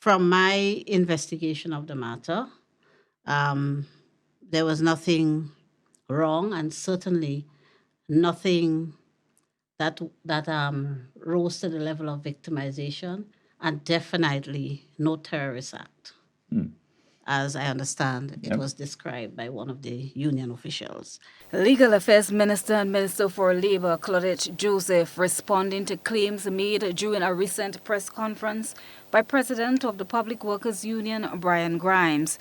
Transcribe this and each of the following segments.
From my investigation of the matter, there was nothing wrong, and certainly nothing that rose to the level of victimization, and definitely no terrorist act. As I understand, it was described by one of the union officials. Legal Affairs Minister and Minister for Labour Claudette Joseph responding to claims made during a recent press conference by President of the Public Workers Union, Brian Grimes.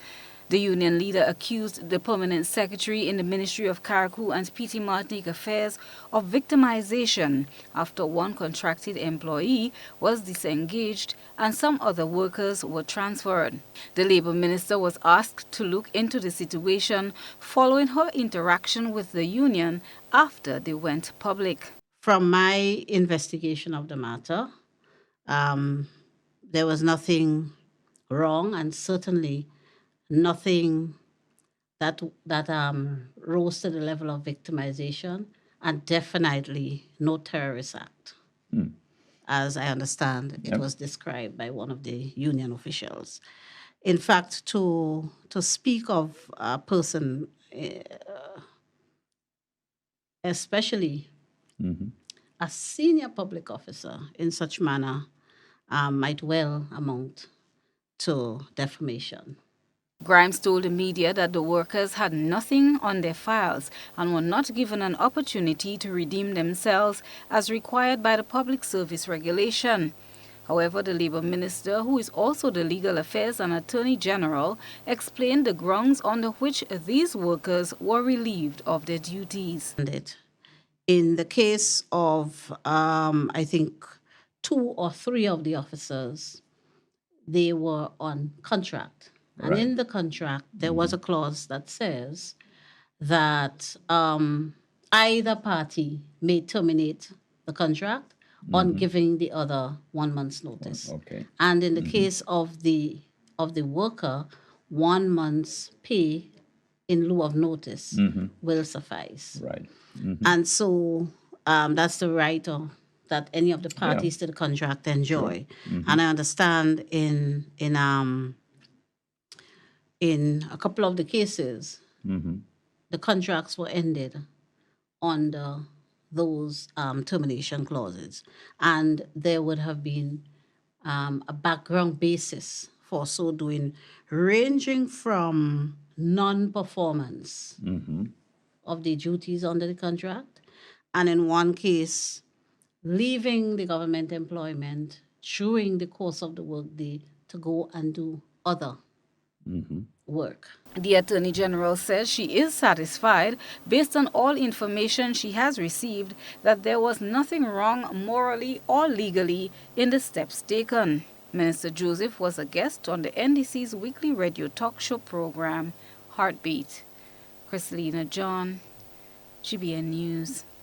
The union leader accused the permanent secretary in the Ministry of Carriacou and Petite Martinique Affairs of victimization after one contracted employee was disengaged and some other workers were transferred. The Labour Minister was asked to look into the situation following her interaction with the union after they went public. From my investigation of the matter, there was nothing wrong, and certainly nothing that rose to the level of victimization, and definitely no terrorist act. As I understand, it was described by one of the union officials. In fact, to speak of a person, especially a senior public officer, in such manner might well amount to defamation. Grimes told the media that the workers had nothing on their files and were not given an opportunity to redeem themselves as required by the Public Service Regulation. However, the Labour Minister, who is also the Legal Affairs and Attorney General, explained the grounds under which these workers were relieved of their duties. In the case of, I think, 2 or 3 of the officers, they were on contract. And in the contract, there was a clause that says that either party may terminate the contract on giving the other 1 month's notice. And in the case of the worker, 1 month's pay in lieu of notice will suffice. And so that's the right that any of the parties to the contract enjoy. And I understand in a couple of the cases, the contracts were ended under those termination clauses. And there would have been a background basis for so doing, ranging from non-performance of the duties under the contract, and in one case, leaving the government employment during the course of the workday to go and do other work. The Attorney General says she is satisfied, based on all information she has received, that there was nothing wrong morally or legally in the steps taken. Minister Joseph was a guest on the NDC's weekly radio talk show program, Heartbeat. Christelina John, GBN News.